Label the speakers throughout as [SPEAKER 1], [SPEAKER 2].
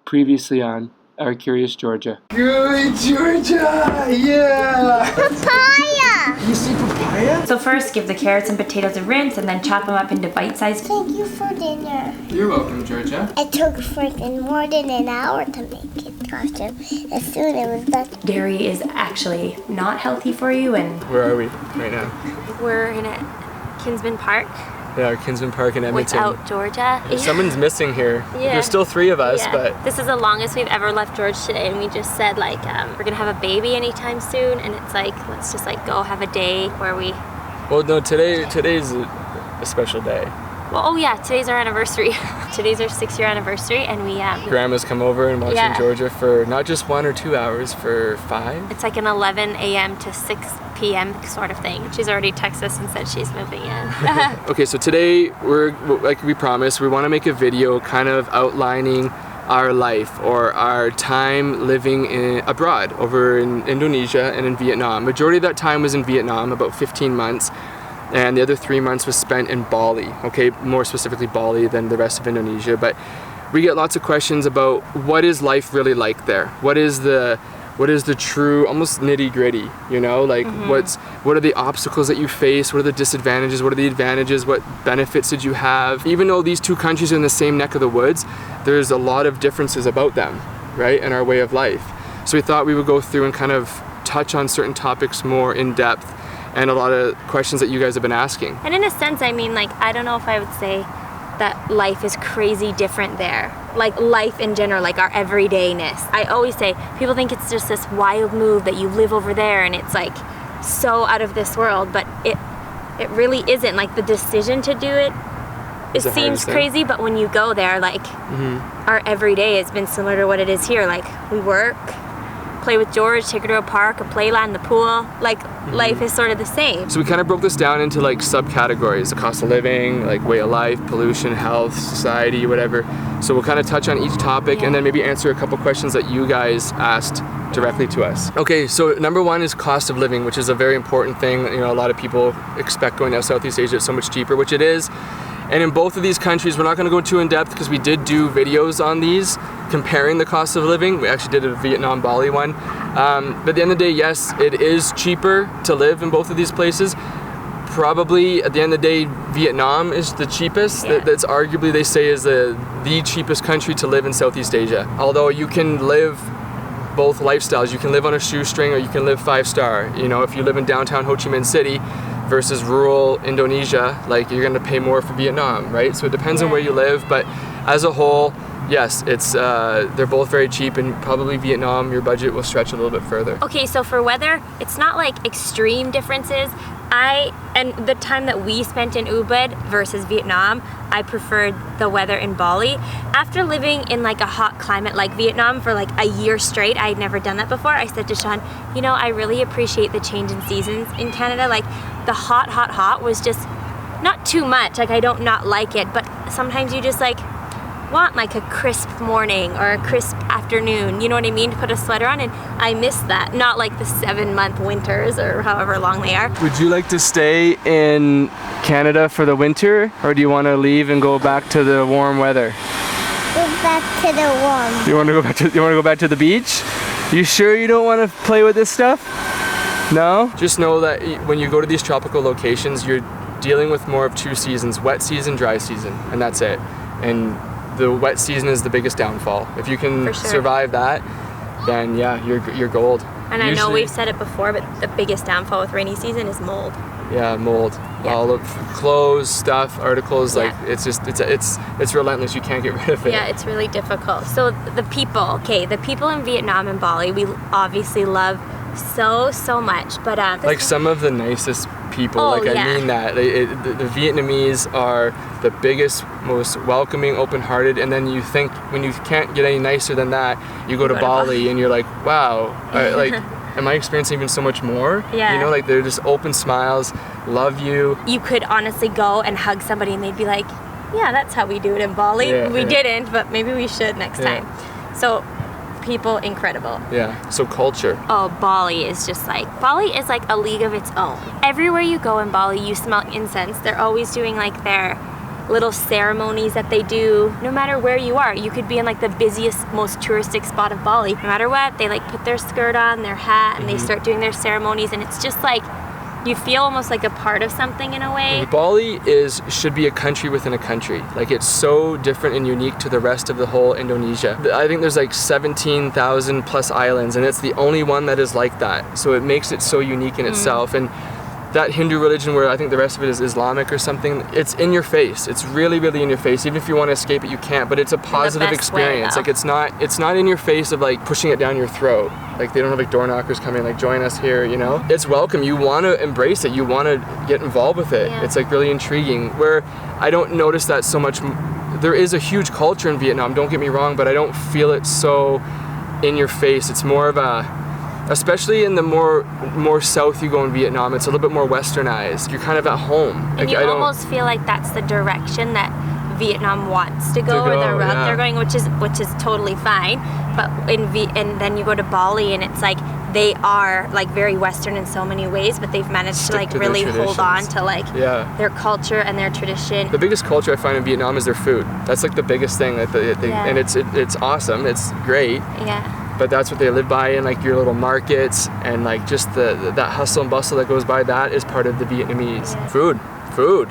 [SPEAKER 1] Previously on Our Curious Georgia.
[SPEAKER 2] Good Georgia! Yeah!
[SPEAKER 3] Papaya!
[SPEAKER 2] You see papaya?
[SPEAKER 4] So first, give the carrots and potatoes a rinse and then chop them up into bite-sized.
[SPEAKER 3] Thank you for dinner.
[SPEAKER 1] You're welcome, Georgia.
[SPEAKER 3] It took freaking more than an hour to make it costume. As soon as it was done.
[SPEAKER 4] Dairy is actually not healthy for you, and
[SPEAKER 1] Where are we right now?
[SPEAKER 5] We're in a Kinsman Park
[SPEAKER 1] Yeah, Kinsman Park in Edmonton.
[SPEAKER 5] without Georgia.
[SPEAKER 1] Someone's missing here.
[SPEAKER 5] Yeah.
[SPEAKER 1] There's still 3 of us,
[SPEAKER 5] Yeah.
[SPEAKER 1] but
[SPEAKER 5] This is the longest we've ever left George today, and we just said like we're gonna have a baby anytime soon, and it's like let's just like go have a day where we.
[SPEAKER 1] well, no. Today's a special day.
[SPEAKER 5] Well, oh yeah, today's our anniversary. Today's our 6-year anniversary, and we
[SPEAKER 1] Grandma's come over and watching
[SPEAKER 5] Yeah.
[SPEAKER 1] Georgia for not just 1 or 2 hours, for 5.
[SPEAKER 5] It's like an 11 a.m. to 6 p.m. sort of thing. She's already texted us and said she's moving in.
[SPEAKER 1] Okay, so today we're, like we promised, we want to make a video kind of outlining our life or our time living abroad over in Indonesia and in Vietnam. Majority of that time was in Vietnam, about 15 months, and the other 3 months was spent in Bali. Okay, more specifically Bali than the rest of Indonesia, but we get lots of questions about what is life really like there? What is the true, almost nitty-gritty, you know, like what are the obstacles that you face, what are the disadvantages, what are the advantages, what benefits did you have? Even though these 2 countries are in the same neck of the woods, there's a lot of differences about them, right, and our way of life. So we thought we would go through and kind of touch on certain topics more in depth and a lot of questions that you guys have been asking.
[SPEAKER 5] And in a sense, I mean, like, I don't know if I would say that life is crazy different there. Like life in general, like our everydayness. I always say, people think it's just this wild move that you live over there and it's like so out of this world, but it really isn't. Like the decision to do it, it seems crazy, but when you go there, like our everyday has been similar to what it is here. Like we work, play with George, take her to a park, a playland, the pool. Like life is sort of the same.
[SPEAKER 1] So we kind of broke this down into like subcategories: the cost of living, like way of life, pollution, health, society, whatever. So we'll kind of touch on each topic and then maybe answer a couple questions that you guys asked directly to us. Okay, so number 1 is cost of living, which is a very important thing. You know, a lot of people expect going to Southeast Asia it's so much cheaper, which it is. And in both of these countries, we're not going to go too in depth because we did do videos on these comparing the cost of living. We actually did a Vietnam Bali one. But at the end of the day, yes, it is cheaper to live in both of these places. Probably at the end of the day, Vietnam is the cheapest.
[SPEAKER 5] Yeah.
[SPEAKER 1] That's arguably, they say, is the cheapest country to live in Southeast Asia. Although you can live both lifestyles. You can live on a shoestring or you can live 5-star. You know, if you live in downtown Ho Chi Minh City versus rural Indonesia, like you're gonna pay more for Vietnam, right? So it depends on where you live, but as a whole, yes, it's they're both very cheap, and probably Vietnam, your budget will stretch a little bit further.
[SPEAKER 5] Okay, so for weather, it's not like extreme differences. And the time that we spent in Ubud versus Vietnam, I preferred the weather in Bali. After living in like a hot climate like Vietnam for like a year straight, I had never done that before. I said to Sean, you know, I really appreciate the change in seasons in Canada. Like the hot was just not too much. Like I don't not like it, but sometimes you just like want like a crisp morning or a crisp afternoon, you know what I mean, to put a sweater on, and I miss that. Not like the 7-month winters or however long they are.
[SPEAKER 1] Would you like to stay in Canada for the winter, or do you want to leave and go back to the warm weather?
[SPEAKER 3] Go back to the warm.
[SPEAKER 1] You want to go back to the beach? You sure you don't want to play with this stuff? No? Just know that when you go to these tropical locations, you're dealing with more of 2 seasons: wet season, dry season, and that's it. And the wet season is the biggest downfall. If you can survive that, then yeah, you're gold.
[SPEAKER 5] And I know we've said it before, but the biggest downfall with rainy season is mold.
[SPEAKER 1] Yeah, mold.
[SPEAKER 5] Yeah.
[SPEAKER 1] All of clothes, stuff, articles, like it's just it's relentless. You can't get rid of it.
[SPEAKER 5] Yeah, it's really difficult. So the people in Vietnam and Bali, we obviously love so much, but
[SPEAKER 1] like some of the nicest people. I mean that the Vietnamese are the biggest, most welcoming, open-hearted, and then you think when you can't get any nicer than that, you go to Bali and you're like, wow, like am I experiencing even so much more?
[SPEAKER 5] Yeah.
[SPEAKER 1] You know, like they're just open smiles, love you.
[SPEAKER 5] You could honestly go and hug somebody and they'd be like, yeah, that's how we do it in Bali. We didn't, but maybe we should next time. So people, incredible.
[SPEAKER 1] Yeah, so culture.
[SPEAKER 5] Oh, Bali is like a league of its own. Everywhere you go in Bali, you smell incense. They're always doing like their little ceremonies that they do. No matter where you are, you could be in like the busiest, most touristic spot of Bali. No matter what, they like put their skirt on, their hat, and they start doing their ceremonies, and it's just like, you feel almost like a part of something in a way.
[SPEAKER 1] Bali should be a country within a country. Like, it's so different and unique to the rest of the whole Indonesia. I think there's like 17,000 plus islands, and it's the only one that is like that. So it makes it so unique in itself. And that Hindu religion, where I think the rest of it is Islamic or something, it's in your face. It's really, really in your face. Even if you want to escape it, you can't. But it's a positive experience. Like, it's not in your face of like pushing it down your throat. Like, they don't have like door knockers coming like, join us here, you know? It's welcome. You want to embrace it. You want to get involved with it. It's like really intriguing. Where I don't notice that so much. There is a huge culture in Vietnam, don't get me wrong, but I don't feel it so in your face. It's more of a, especially in the more south you go in Vietnam, it's a little bit more westernized. You're kind of at home.
[SPEAKER 5] And
[SPEAKER 1] like,
[SPEAKER 5] you almost feel like that's the direction that Vietnam wants to go, or the route they're going, which is totally fine. But and then you go to Bali, and it's like they are like very Western in so many ways, but they've managed to like really hold on to like their culture and their tradition.
[SPEAKER 1] The biggest culture I find in Vietnam is their food. That's like the biggest thing that and it's awesome. It's great.
[SPEAKER 5] Yeah.
[SPEAKER 1] But that's what they live by, in like your little markets, and like just that hustle and bustle that goes by. That is part of the Vietnamese. Food.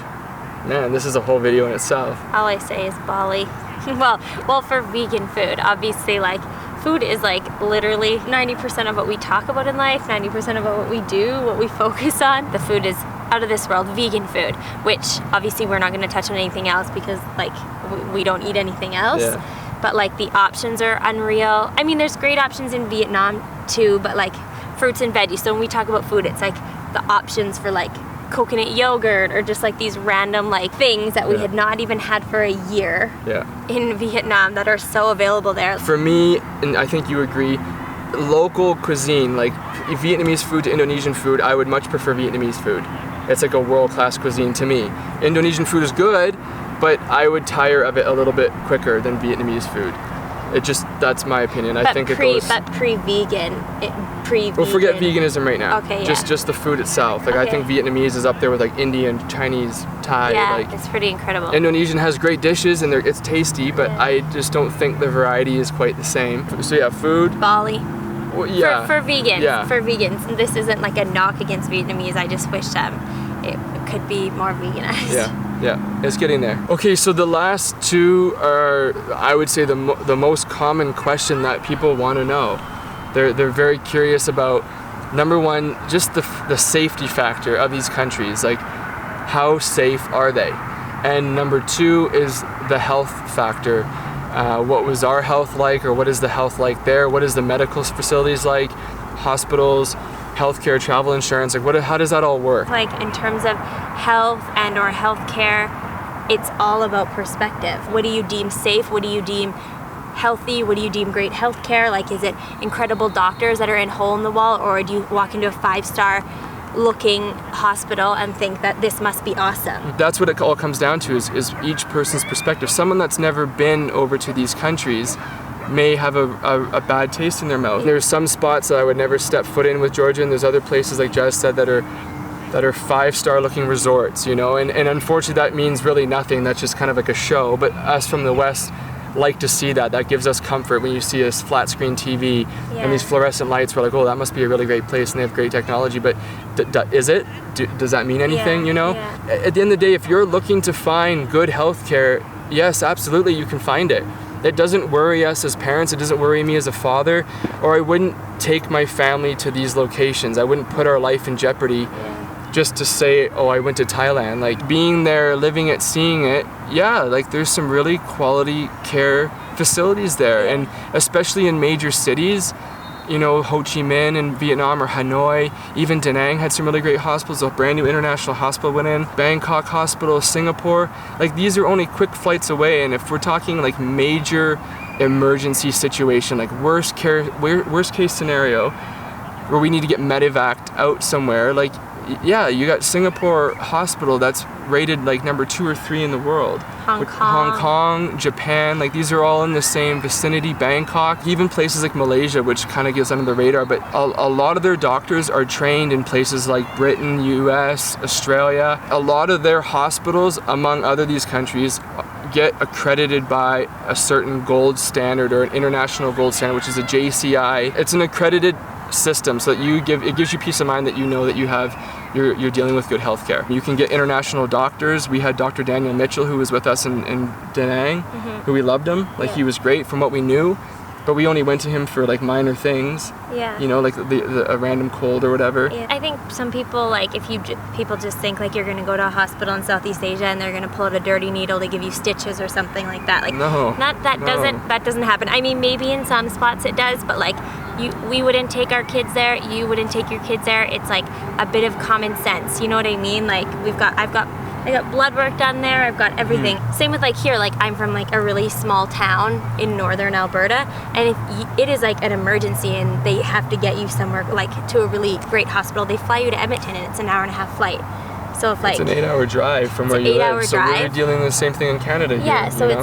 [SPEAKER 1] Man, this is a whole video in itself.
[SPEAKER 5] All I say is Bali. well, for vegan food, obviously, like, food is like literally 90% of what we talk about in life, 90% of what we do, what we focus on. The food is out of this world, vegan food, which obviously we're not going to touch on anything else because like we don't eat anything else. But like the options are unreal. I mean, there's great options in Vietnam too, but like fruits and veggies. So when we talk about food, it's like the options for like coconut yogurt, or just like these random like things that we had not even had for a year in Vietnam that are so available there. For
[SPEAKER 1] me, and I think you agree, local cuisine, like Vietnamese food to Indonesian food, I would much prefer Vietnamese food. It's like a world-class cuisine to me. Indonesian food is good, but I would tire of it a little bit quicker than Vietnamese food. That's my opinion. I think it goes...
[SPEAKER 5] But pre-vegan.
[SPEAKER 1] Well, forget veganism right now.
[SPEAKER 5] Okay,
[SPEAKER 1] Just the food itself. Like, I think Vietnamese is up there with like Indian, Chinese, Thai.
[SPEAKER 5] Yeah,
[SPEAKER 1] like,
[SPEAKER 5] it's pretty incredible.
[SPEAKER 1] Indonesian has great dishes, and it's tasty, but I just don't think the variety is quite the same. So yeah, food.
[SPEAKER 5] Bali.
[SPEAKER 1] Well, yeah.
[SPEAKER 5] For vegans.
[SPEAKER 1] Yeah.
[SPEAKER 5] For vegans. This isn't like a knock against Vietnamese. I just wish it could be more veganized.
[SPEAKER 1] Yeah, it's getting there. Okay, so the last two are, I would say, the most common question that people want to know. They're very curious about, number one, just the safety factor of these countries. Like, how safe are they? And number two is the health factor. What was our health like, or what is the health like there? What is the medical facilities like? Hospitals, healthcare, travel insurance, like how does that all work?
[SPEAKER 5] Like, in terms of health and or healthcare, it's all about perspective. What do you deem safe? What do you deem healthy? What do you deem great healthcare? Like, is it incredible doctors that are in hole in the wall, or do you walk into a 5-star looking hospital and think that this must be awesome?
[SPEAKER 1] That's what it all comes down to, is each person's perspective. Someone that's never been over to these countries may have a bad taste in their mouth. There's some spots that I would never step foot in with Georgia, and there's other places, like Jazz said, that are 5-star looking resorts, you know, and unfortunately that means really nothing. That's just kind of like a show. But us from the West like to see that. That gives us comfort when you see a flat screen TV and these fluorescent lights. We're like, oh, that must be a really great place, and they have great technology. But is it? Does that mean anything? You know? At the end of the day, if you're looking to find good healthcare, yes, absolutely, you can find it. It doesn't worry us as parents. It doesn't worry me as a father. Or I wouldn't take my family to these locations. I wouldn't put our life in jeopardy just to say, oh, I went to Thailand. Like, being there, living it, seeing it, like there's some really quality care facilities there. And especially in major cities, you know, Ho Chi Minh in Vietnam, or Hanoi, even Da Nang had some really great hospitals. A brand new international hospital went in, Bangkok Hospital, Singapore. Like, these are only quick flights away. And if we're talking like major emergency situation, like worst case scenario, where we need to get medevaced out somewhere, like Yeah, you got Singapore Hospital that's rated like number 2 or 3 in the world.
[SPEAKER 5] Hong
[SPEAKER 1] Kong, Japan, like these are all in the same vicinity. Bangkok, even places like Malaysia, which kind of gets under the radar. But a lot of their doctors are trained in places like Britain, US, Australia. A lot of their hospitals, among other these countries, get accredited by a certain gold standard or an international gold standard, which is a JCI. It's an accredited system, so that it gives you peace of mind that you know that you're dealing with good healthcare. You can get international doctors. We had Dr. Daniel Mitchell, who was with us in Da Nang, who we loved him. Like he was great from what we knew, but we only went to him for like minor things.
[SPEAKER 5] Yeah.
[SPEAKER 1] You know, like a random cold or whatever.
[SPEAKER 5] Yeah. I think some people, like, if people just think like you're gonna go to a hospital in Southeast Asia and they're gonna pull out a dirty needle to give you stitches or something like that. Like, that doesn't happen. I mean, maybe in some spots it does, but like, we wouldn't take our kids there. You wouldn't take your kids there. It's like a bit of common sense. You know what I mean? Like, I got blood work done there. I've got everything. Same with like here. Like, I'm from like a really small town in northern Alberta, and if it is like an emergency and they have to get you somewhere like to a really great hospital, they fly you to Edmonton and it's an 1.5-hour flight. So if like
[SPEAKER 1] it's an 8-hour drive from where you live. So
[SPEAKER 5] drive.
[SPEAKER 1] we're dealing with the same thing in Canada here.
[SPEAKER 5] Yeah, so
[SPEAKER 1] you know?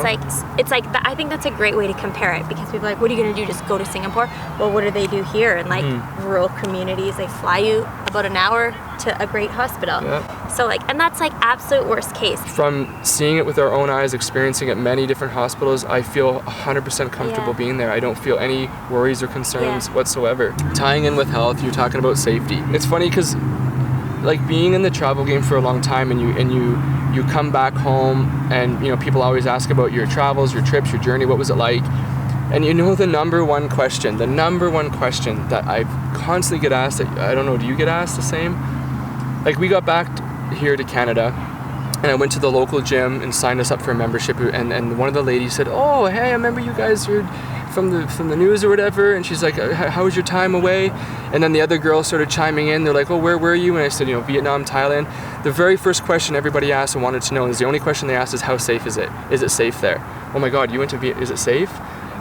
[SPEAKER 5] it's like I think that's a great way to compare it, because people are like, what are you gonna do? Just go to Singapore? Well, what do they do here in like rural communities? They fly you about an hour to a great hospital.
[SPEAKER 1] Yeah.
[SPEAKER 5] So like, and that's like absolute worst case.
[SPEAKER 1] From seeing it with our own eyes, experiencing it at many different hospitals, I feel 100% comfortable being there. I don't feel any worries or concerns whatsoever. Tying in with health, you're talking about safety. It's funny because like being in the travel game for a long time, and you come back home, and you know, people always ask about your travels, your trips, your journey, what was it like? And you know, the number one question that I constantly get asked, I don't know, do you get asked the same? Like, we got back here to Canada, and I went to the local gym and signed us up for a membership, and one of the ladies said, oh, hey, I remember you guys are from the news or whatever, and she's like, how was your time away? And then the other girls started chiming in. They're like, oh, where were you? And I said, you know, Vietnam, Thailand. The very first question everybody asked and wanted to know, and the only question they asked, is how safe is it? Is it safe there? Oh my God, you went to Vietnam, is it safe?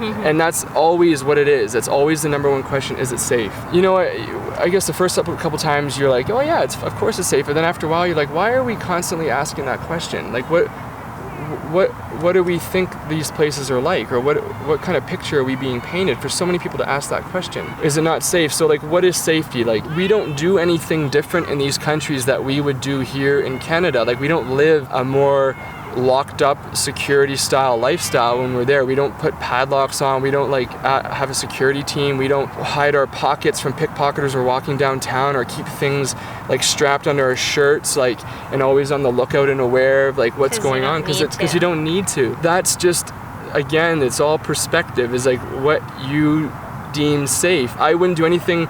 [SPEAKER 1] And that's always what it is. That's always the number one question, is it safe? You know, I guess the first couple times you're like, oh yeah, of course it's safe. And then after a while you're like, why are we constantly asking that question? Like, what do we think these places are like, or what kind of picture are we being painted for so many people to ask that question? Is it not safe? So like, what is safety? Like, we don't do anything different in these countries that we would do here in Canada. Like, we don't live a more locked up security style lifestyle when we're there. We don't put padlocks on. We don't like have a security team. We don't hide our pockets from pickpocketers or walking downtown, or keep things like strapped under our shirts, like, and always on the lookout and aware of like what's going on, because you don't need to. That's just, again, it's all perspective, is like what you deem safe. I wouldn't do anything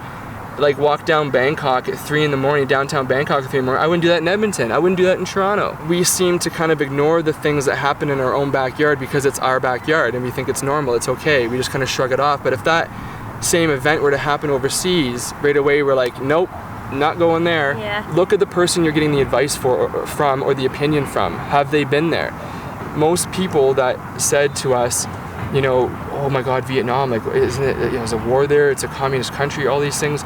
[SPEAKER 1] like walk down Bangkok at 3 a.m, downtown Bangkok at 3 a.m. I wouldn't do that in Edmonton. I wouldn't do that in Toronto. We seem to kind of ignore the things that happen in our own backyard because it's our backyard and we think it's normal, it's okay. We just kind of shrug it off. But if that same event were to happen overseas, right away we're like, nope, not going there.
[SPEAKER 5] Yeah.
[SPEAKER 1] Look at the person you're getting the advice from or the opinion from. Have they been there? Most people that said to us, you know, oh my God, Vietnam, like, isn't it, there's a war there, it's a communist country, all these things.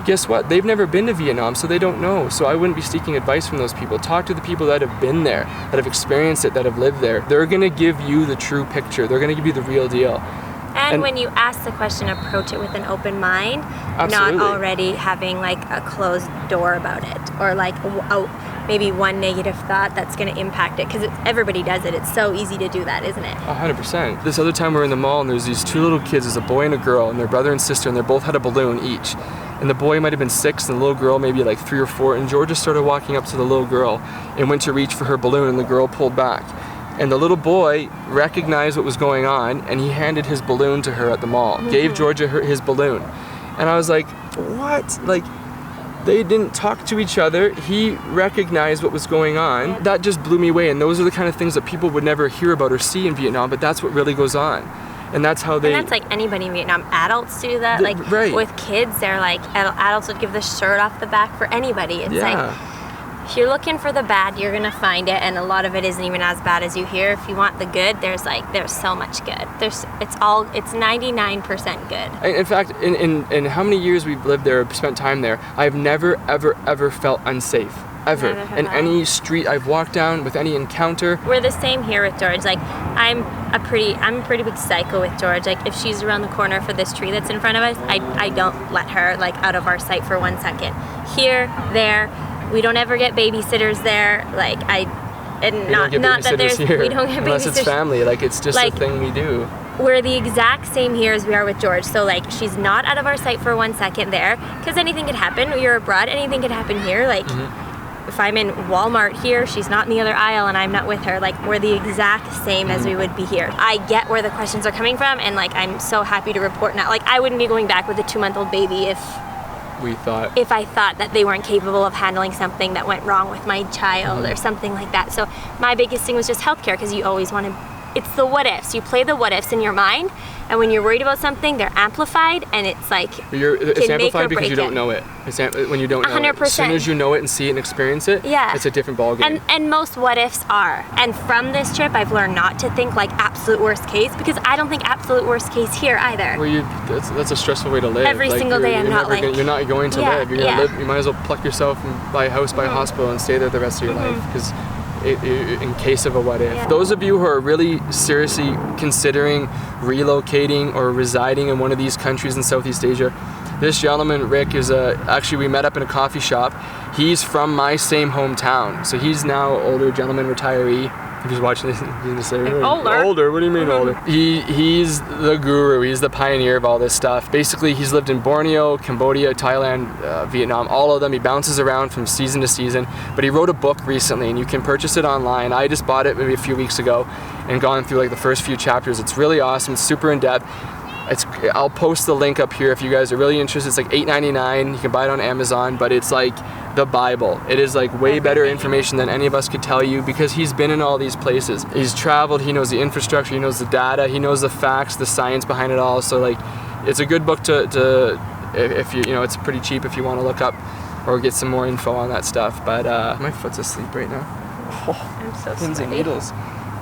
[SPEAKER 1] Guess what? They've never been to Vietnam, so they don't know. So I wouldn't be seeking advice from those people. Talk to the people that have been there, that have experienced it, that have lived there. They're gonna give you the true picture. They're gonna give you the real deal.
[SPEAKER 5] And when you ask the question, approach it with an open mind,
[SPEAKER 1] Absolutely.
[SPEAKER 5] not already having like a closed door about it, or like maybe one negative thought that's going to impact it, because everybody does it. It's so easy to do that, isn't it?
[SPEAKER 1] 100%. This other time we were in the mall, and there's these 2 little kids, there's a boy and a girl, and their brother and sister, and they both had a balloon each. And the boy might have been 6, and the little girl maybe like 3 or 4, and Georgia started walking up to the little girl and went to reach for her balloon, and the girl pulled back. And the little boy recognized what was going on, and he handed his balloon to her at the mall, gave Georgia his balloon. And I was like, what? Like, they didn't talk to each other. He recognized what was going on. That just blew me away. And those are the kind of things that people would never hear about or see in Vietnam, but that's what really goes on. And that's how they...
[SPEAKER 5] And that's like anybody in Vietnam. Adults do that. Like,
[SPEAKER 1] right.
[SPEAKER 5] With kids, they're like, adults would give the shirt off the back for anybody. It's like... if you're looking for the bad, you're gonna find it, and a lot of it isn't even as bad as you hear. If you want the good, there's so much good. It's 99% good.
[SPEAKER 1] In fact, in how many years we've lived there, or spent time there, I've never ever felt unsafe. Ever. In any street I've walked down, with any encounter.
[SPEAKER 5] We're the same here with George. Like, I'm a pretty big psycho with George. Like, if she's around the corner for this tree that's in front of us, I don't let her, like, out of our sight for 1 second. Here, there, we don't ever get babysitters there. Like, we don't get babysitters
[SPEAKER 1] unless it's family. Like, it's just a thing we do.
[SPEAKER 5] We're the exact same here as we are with George. So, like, she's not out of our sight for 1 second there, because anything could happen. You're abroad, anything could happen here. Like, if I'm in Walmart here, she's not in the other aisle and I'm not with her. Like, we're the exact same as we would be here. I get where the questions are coming from, and, like, I'm so happy to report now. Like, I wouldn't be going back with a 2-month-old baby if I thought that they weren't capable of handling something that went wrong with my child or something like that. So my biggest thing was just healthcare, because you always want to, it's the what ifs. You play the what ifs in your mind, and when you're worried about something, they're amplified, and it's like,
[SPEAKER 1] it's amplified because you don't know it. When you don't know
[SPEAKER 5] 100%.
[SPEAKER 1] it. As soon as you know it and see it and experience it, it's a different ballgame.
[SPEAKER 5] And most what ifs are. And from this trip, I've learned not to think like absolute worst case, because I don't think absolute worst case here either.
[SPEAKER 1] Well, that's a stressful way to live.
[SPEAKER 5] Every single day, you're not
[SPEAKER 1] going to live. You're going to live. You might as well pluck yourself and buy a house, buy a hospital, and stay there the rest of your life, because in case of a what if. Those of you who are really seriously considering relocating or residing in one of these countries in Southeast Asia, this gentleman, Rick, is actually, we met up in a coffee shop. He's from my same hometown. So he's now older gentleman, retiree. If he's watching this, he's gonna say, older? What do you mean older? He's the guru. He's the pioneer of all this stuff. Basically, he's lived in Borneo, Cambodia, Thailand, Vietnam, all of them. He bounces around from season to season. But he wrote a book recently, and you can purchase it online. I just bought it maybe a few weeks ago and gone through like the first few chapters. It's really awesome. It's super in depth. I'll post the link up here if you guys are really interested. It's like $8.99. You can buy it on Amazon, but it's like the Bible. It is like way better information than any of us could tell you, because he's been in all these places. He's traveled, he knows the infrastructure, he knows the data, he knows the facts, the science behind it all. So like, it's a good book to if you know, it's pretty cheap if you want to look up or get some more info on that stuff. But my foot's asleep right now.
[SPEAKER 5] I'm so
[SPEAKER 1] pins and needles.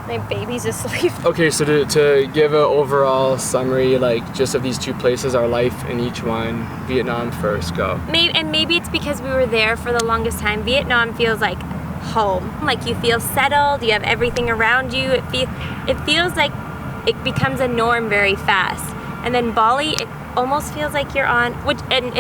[SPEAKER 5] My baby's asleep.
[SPEAKER 1] Okay, so to give an overall summary, like, just of these two places, our life in each one. Vietnam first, go.
[SPEAKER 5] Maybe it's because we were there for the longest time. Vietnam feels like home. Like, you feel settled, you have everything around you. It feels like it becomes a norm very fast. And then Bali, it almost feels like you're on,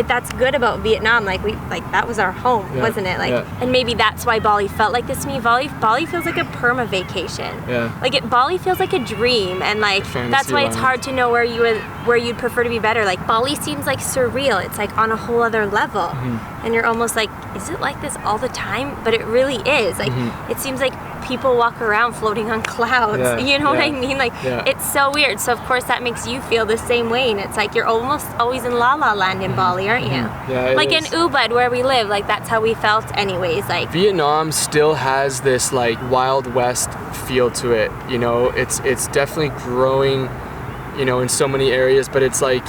[SPEAKER 5] that's good about Vietnam. Like, that was our home, wasn't it? Like, and maybe that's why Bali felt like this to me. Bali feels like a perma vacation. Yeah. Like, Bali feels like a dream, and like that's why it's hard to know where you'd prefer to be better. Like, Bali seems like surreal. It's like on a whole other level, and you're almost like, is it like this all the time? But it really is. Like, it seems like people walk around floating on clouds. You know what I mean? Like, it's so weird. So of course that makes you feel the same way, and it's like you're almost always in La La Land in Bali, aren't you?
[SPEAKER 1] Yeah,
[SPEAKER 5] like in Ubud where we live, like that's how we felt anyways. Like, Vietnam
[SPEAKER 1] still has this like Wild West feel to it, you know. It's definitely growing, you know, in so many areas, but it's like,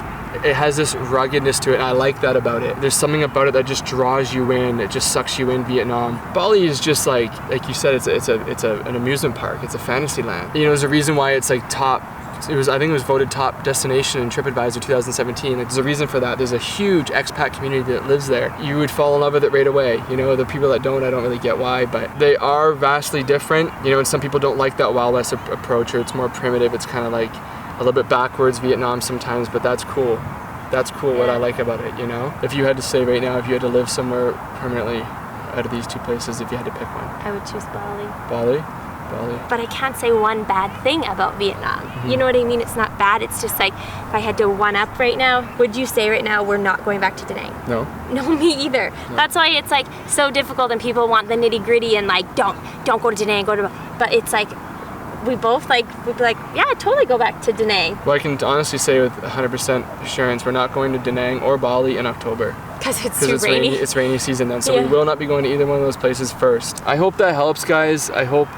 [SPEAKER 1] it has this ruggedness to it, and I like that about it. There's something about it that just draws you in. It just sucks you in. Vietnam. Bali is just like you said, it's an amusement park. It's a fantasy land. You know, there's a reason why it's like top. I think it was voted top destination in TripAdvisor 2017. Like, there's a reason for that. There's a huge expat community that lives there. You would fall in love with it right away. You know, the people that don't, I don't really get why, but they are vastly different. You know, and some people don't like that Wild West approach, or it's more primitive. It's kind of like a little bit backwards Vietnam sometimes, but that's cool. That's cool, what I like about it, you know? If you had to say right now, if you had to live somewhere permanently out of these two places, if you had to pick one.
[SPEAKER 5] I would choose Bali.
[SPEAKER 1] Bali?
[SPEAKER 5] But I can't say one bad thing about Vietnam. You know what I mean? It's not bad. It's just like, if I had to one up right now, would you say right now we're not going back to Da Nang?
[SPEAKER 1] No.
[SPEAKER 5] No, me either. No. That's why it's like so difficult, and people want the nitty gritty and like, don't go to Da Nang, but it's like, we'd be like, yeah, totally go back to Da Nang.
[SPEAKER 1] Well, I can honestly say with 100% assurance, we're not going to Da Nang or Bali in October.
[SPEAKER 5] Because it's too rainy.
[SPEAKER 1] It's rainy season then, so we will not be going to either one of those places first. I hope that helps, guys. I hope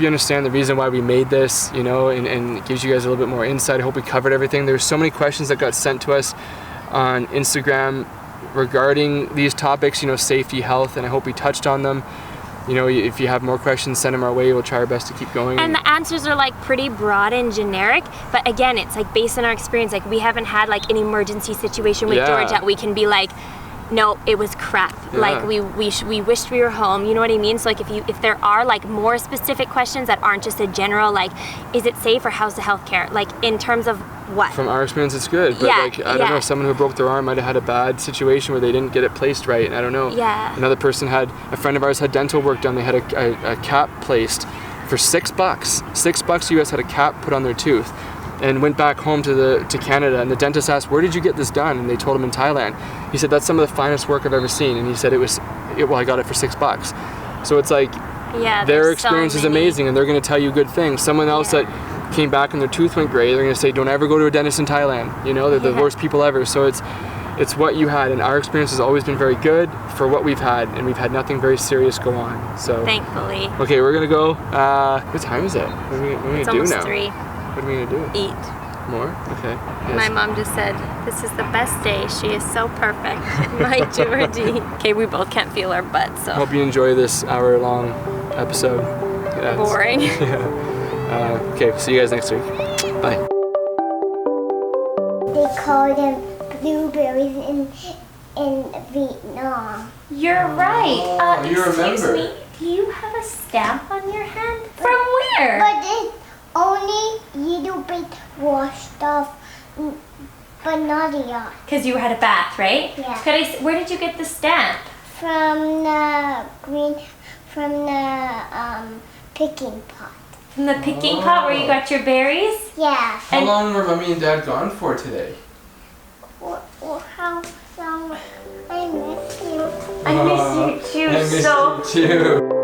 [SPEAKER 1] you understand the reason why we made this, you know, and it gives you guys a little bit more insight. I hope we covered everything. There's so many questions that got sent to us on Instagram regarding these topics, you know, safety, health, and I hope we touched on them. You know, if you have more questions, send them our way. We'll try our best to keep going.
[SPEAKER 5] And the answers are like pretty broad and generic, but again, it's like based on our experience. Like we haven't had like an emergency situation with George that we can be like, no, it was crap.
[SPEAKER 1] Yeah.
[SPEAKER 5] Like we wished we were home. You know what I mean? So like if there are like more specific questions that aren't just a general like, is it safe or how's the healthcare? Like in terms of what?
[SPEAKER 1] From our experience, it's good. But like, I don't know, someone who broke their arm might have had a bad situation where they didn't get it placed right. And I don't know.
[SPEAKER 5] Yeah.
[SPEAKER 1] Another person a friend of ours had dental work done. They had a cap placed for $6. $6 US had a cap put on their tooth. And went back home to Canada, and the dentist asked, "Where did you get this done?" And they told him in Thailand. He said, "That's some of the finest work I've ever seen." And he said, "Well, I got it for $6." So it's like, their experience is amazing, and they're going to tell you good things. Someone else that came back and their tooth went gray, they're going to say, "Don't ever go to a dentist in Thailand." You know, they're the worst people ever. So it's what you had, and our experience has always been very good for what we've had, and we've had nothing very serious go on. So
[SPEAKER 5] thankfully.
[SPEAKER 1] Okay, we're gonna go. What time is it? What are we gonna do now?
[SPEAKER 5] It's almost 3.
[SPEAKER 1] What are we gonna do?
[SPEAKER 5] Eat.
[SPEAKER 1] More? Okay. Yes.
[SPEAKER 5] My mom just said, "This is the best day. She is so perfect." My Georgie. Okay, we both can't feel our butts, so.
[SPEAKER 1] Hope you enjoy this hour-long episode.
[SPEAKER 5] Boring.
[SPEAKER 1] Yeah. Okay, see you guys next week. Bye.
[SPEAKER 3] They call them blueberries in Vietnam.
[SPEAKER 4] You're right.
[SPEAKER 1] you
[SPEAKER 4] Excuse
[SPEAKER 1] remember.
[SPEAKER 4] me. Do you have a stamp on your hand? From where?
[SPEAKER 3] But it's only little bit washed off, but not a lot.
[SPEAKER 4] Because you had a bath, right?
[SPEAKER 3] Yeah.
[SPEAKER 4] Where did you get the stamp?
[SPEAKER 3] From the picking pot.
[SPEAKER 4] From the picking pot where you got your berries?
[SPEAKER 3] Yeah.
[SPEAKER 1] How long were Mommy and Dad gone for today?
[SPEAKER 3] How long? I miss you.
[SPEAKER 4] I miss you too.
[SPEAKER 1] I miss you too.